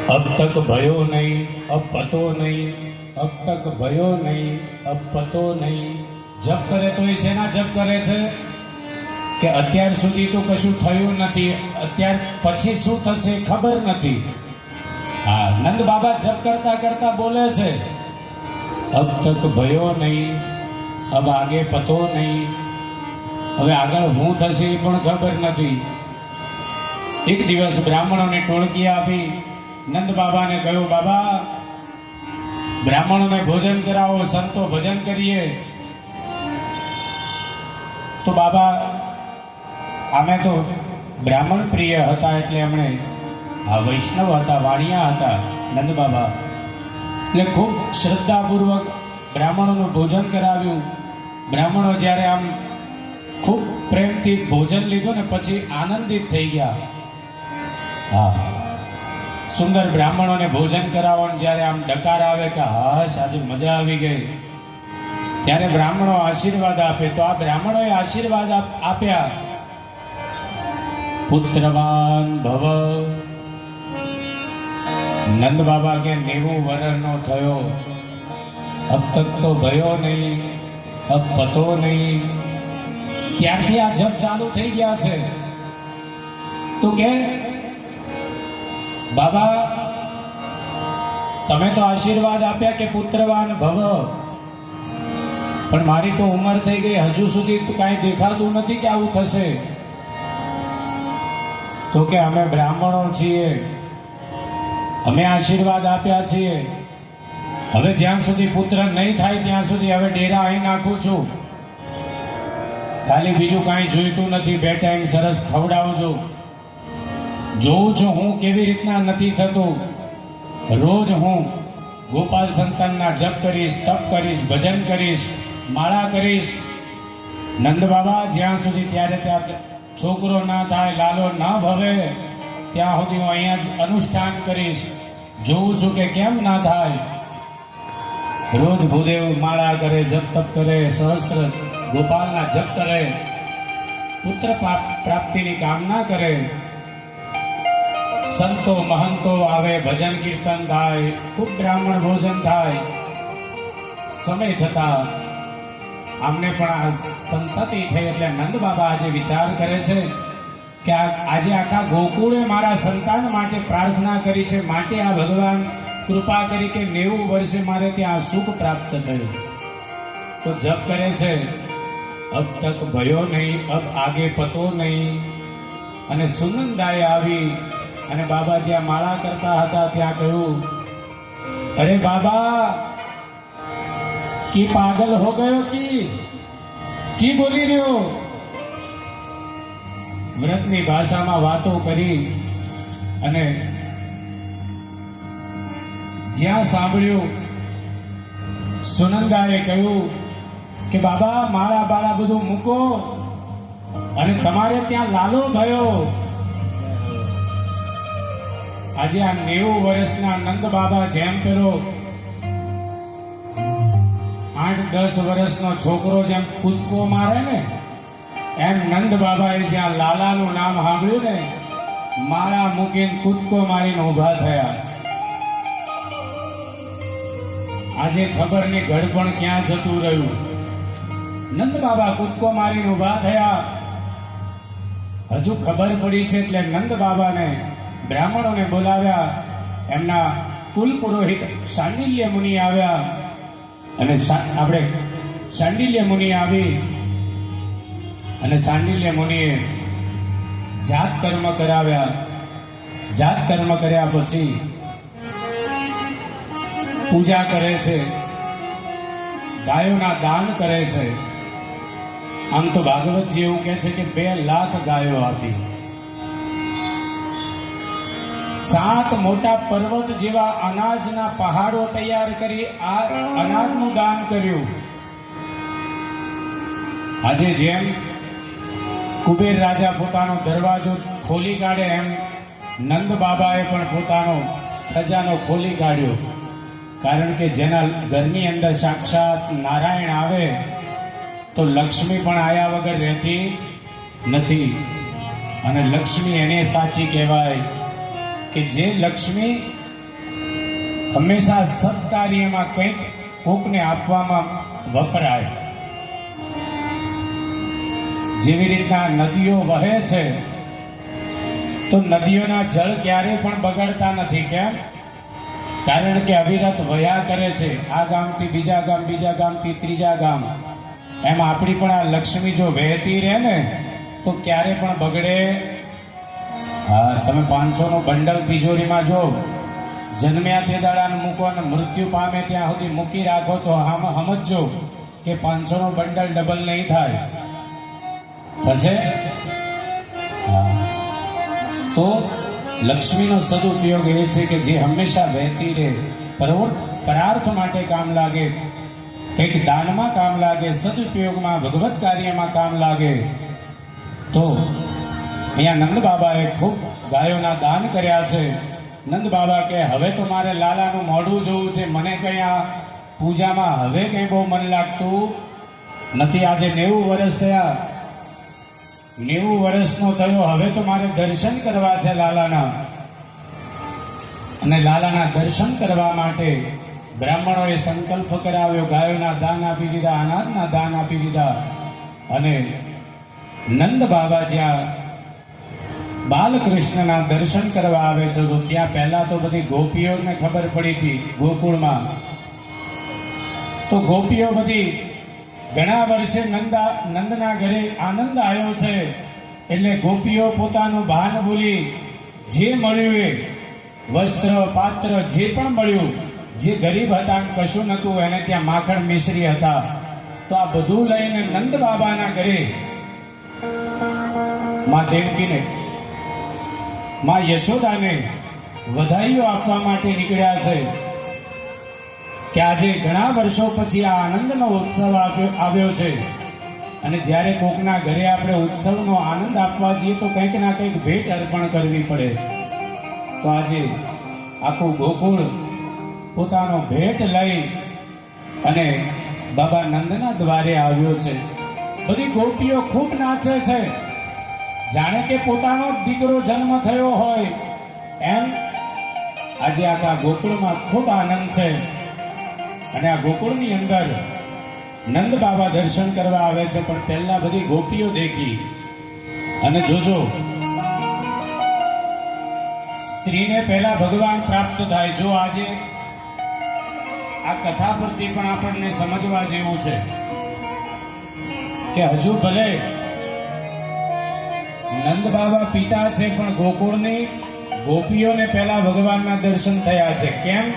अब तक भयो नहीं, अब पतो नहीं, अब तक भयो नहीं, अब पतो नहीं. જપ કરે તો એ શેના જપ કરે છે કે અત્યાર સુધી તો કશું થયું નથી, અત્યાર પછી શું થશે ખબર નથી. હા, નંદ બાબા જપ કરતા કરતા બોલે છે, અબ તક ભયો નહીં, અબ આગે પતો નહીં. હવે આગળ શું થશે એ પણ ખબર નથી. એક દિવસ બ્રાહ્મણોને ટોળકી આપી નંદ બાબાને કહ્યું, બાબા બ્રાહ્મણોને ભોજન કરાવો, સંતો ભજન કરીએ. તો બાબા અમે તો બ્રાહ્મણ પ્રિય હતા, એટલે એમણે આ વૈષ્ણવ હતા, વાણિયા હતા નંદ બાબા, એટલે ખૂબ શ્રદ્ધાપૂર્વક બ્રાહ્મણોનું ભોજન કરાવ્યું. બ્રાહ્મણો જ્યારે આમ ખૂબ પ્રેમથી ભોજન લીધું ને પછી આનંદિત થઈ ગયા. હા, સુંદર બ્રાહ્મણોને ભોજન કરાવવાનું જ્યારે આમ ડકાર આવે કે હાશ આજે મજા આવી ગઈ, ત્યારે બ્રાહ્મણો આશીર્વાદ આપે. તો આ બ્રાહ્મણોએ આશીર્વાદ આપ્યા, પુત્રવાન ભવ. નંદ બાબા કે 90 વર્ષનો થયો, અબ તક તો ભયો નહીં, અબ પતો નહીં. ત્યારથી આ જપ ચાલુ થઈ ગયા છે. તો કે બાબા તમે તો આશીર્વાદ આપ્યા કે પુત્રવાન ભવ, પણ મારી તો ઉંમર થઈ ગઈ, હજુ સુધી કાંઈ દેખાતું નથી કે આવું થશે. તો કે અમે બ્રાહ્મણો છીએ, અમે આશીર્વાદ આપ્યા છીએ, હવે જ્યાં સુધી પુત્ર નહીં થાય ત્યાં સુધી હવે ડેરા અહીં નાખું છું. ખાલી બીજું કાંઈ જોઈતું નથી, 2 ટાઈમ સરસ ખવડાવજો. જોઉં છું હું કેવી રીતના નથી થતું. રોજ હું ગોપાલ સંતાનના જપ કરીશ, તપ કરીશ, ભજન કરીશ, માળા કરીશ. નંદ બાબા જ્યાં સુધી ત્યારે ત્યાં છોકરો ના થાય, લાલો ના ભવે, ત્યાં સુધી હું અહીંયા જ અનુષ્ઠાન કરીશ. જોઉં છું કે કેમ ના થાય. રોજ ભૂદેવ માળા કરે, જપ તપ કરે, સહસ્ત્ર ગોપાલના જપ કરે, પુત્ર પ્રાપ્તિની કામના કરે. સંતો મહંતો આવે, ભજન કીર્તન થાય, ખૂબ બ્રાહ્મણ ભોજન થાય. સમય થતા આમને પણ આ સંતતિ થઈ, એટલે નંદ બાબા આજે વિચાર કરે છે કે આજે આખા ગોકુળે મારા સંતાન માટે પ્રાર્થના કરી છે, માટે આ ભગવાન કૃપા કરી કે 90 વર્ષે મારે ત્યાં સુખ પ્રાપ્ત થયું. તો જપ કરે છે, અબ તક ભયો નહીં, અબ આગે પતો નહીં. અને સુનંદાએ આવી અને બાબા જ્યાં માળા કરતા હતા ત્યાં કહ્યું, અરે બાબા કી પાગલ હો ગયો કી બોલી રહ્યો. વ્રતની ભાષામાં વાતો કરી અને જ્યાં સાંભળ્યું સુનંદાએ કહ્યું કે બાબા માળા બાળા બધું મૂકો અને તમારે ત્યાં લાલો ભયો. આજે આ 90 વર્ષના નંદ બાબા જેમ પેલો 8-10 વર્ષનો છોકરો જેમ કૂદકો મારે ને, એમ નંદ બાબાએ જ્યાં લાલાનું નામ સાંભળ્યું ને, માળા મૂકીને કૂદકો મારીને ઊભા થયા. આજે ખબર નહીં ઘડપણ ક્યાં જતું રહ્યું. નંદ બાબા કૂદકો મારીને ઊભા થયા. હજુ ખબર પડી છે એટલે નંદ બાબાને બ્રાહ્મણોને બોલાવ્યા. એમના કુલ પુરોહિત શાંડિલ્ય મુનિ આવ્યા અને આપણે શાંડિલ્ય મુનિ આવી અને શાંડિલ્ય મુનિએ જાત કર્મ કરાવ્યા. જાત કર્મ કર્યા પછી પૂજા કરે છે, ગાયોના દાન કરે છે. આમ તો ભાગવતજી એવું કહે છે કે 2 લાખ ગાયો આપી. 7 મોટા પર્વત જેવા અનાજના પહાડો તૈયાર કરી આ અનાજનું દાન કર્યું. આજે જેમ કુબેર રાજા પોતાનો દરવાજો ખોલી કાઢે, એમ નંદ બાબાએ પણ પોતાનો ખજાનો ખોલી કાઢ્યો. કારણ કે જેના ઘરની અંદર સાક્ષાત નારાયણ આવે તો લક્ષ્મી પણ આયા વગર રહેતી નથી. અને લક્ષ્મી એને સાચી કહેવાય કે જે લક્ષ્મી હંમેશા સત્કાર્યમાં કંઈક કોકને આપવામાં વપરાય. જેવી રીતના નદીઓ વહે છે તો નદીઓના જળ ક્યારે પણ બગડતા નથી. કેમ? કારણ કે અવિરત વયા કરે છે, આ ગામથી બીજા ગામ, બીજા ગામથી ત્રીજા ગામ. એમ આપણી પણ આ લક્ષ્મી જો વહેતી રહે ને તો ક્યારે પણ બગડે. હા, તમે 500 નું બંડલ તિજોરીમાં જો જન્મ્યા તે દાડાનું મૂકો અને મૃત્યુ પામે ત્યાં સુધી મૂકી રાખો તો આમ સમજજો કે 500 નું બંડલ ડબલ નહીં થાય. થશે? તો લક્ષ્મીનો સદુપયોગ એ છે કે જે હંમેશા વહેતી રહે, પરાર્થ માટે કામ લાગે, કંઈક દાનમાં કામ લાગે, સદુપયોગમાં ભગવત કાર્યમાં કામ લાગે. તો અહીંયા નંદ બાબાએ ખૂબ ગાયોના દાન કર્યા છે. નંદ બાબા કે હવે તો મારે લાલાનું મોઢું જોવું છે, મને કંઈ આ પૂજામાં હવે કંઈ બહુ મન લાગતું નથી. આજે 90 વર્ષ થયા, 90 વર્ષનો થયો, હવે તો મારે દર્શન કરવા છે લાલાના. અને લાલાના દર્શન કરવા માટે બ્રાહ્મણોએ સંકલ્પ કરાવ્યો, ગાયોના દાન આપી દીધા, અનાજના દાન આપી દીધા. અને નંદ બાબા જ્યાં બાલકૃષ્ણના દર્શન કરવા આવે છે તો ત્યાં પહેલા તો બધી ગોપીઓને ખબર પડી હતી ગોકુળમાં. તો ગોપીઓ બધી ઘણા વર્ષે નંદના ઘરે આનંદ આવ્યો છે એટલે ગોપીઓ પોતાનું ભાન ભૂલી જે મળ્યું એ વસ્ત્ર પાત્ર જે પણ મળ્યું, જે ગરીબ હતા કશું નહોતું એને ત્યાં માખણ મિશ્રી હતા, તો આ બધું લઈને નંદ બાબાના ઘરે માં દેવકીને, માં યશોદાને વધાઈઓ આપવા માટે નીકળ્યા છે કે આજે ઘણા વર્ષો પછી આ આનંદનો ઉત્સવ આવ્યો છે. અને જ્યારે કોકના ઘરે આપણે ઉત્સવનો આનંદ આપવા જઈએ તો કંઈક ના કંઈક ભેટ અર્પણ કરવી પડે. તો આજે આખું ગોકુળ પોતાનો ભેટ લઈ અને બાબા નંદના દ્વારે આવ્યો છે. બધી ગોપીઓ ખૂબ નાચે છે, જાણે કે પોતાનો દીકરો જન્મ થયો હોય એમ. આજે આખા ગોકુળમાં ખૂબ આનંદ છે. અને આ ગોકુળની અંદર નંદ બાબા દર્શન કરવા આવે છે, પણ પહેલા બધી ગોપીઓ દેખી. અને જોજો, સ્ત્રીને પહેલા ભગવાન પ્રાપ્ત થાય. જો આજે આ કથા પરથી પણ આપણને સમજવા જેવું છે કે હજુ ભલે નંદ બાબા પિતા છે પણ ગોકુળની ગોપીઓને પહેલા ભગવાનના દર્શન થયા છે. કેમ?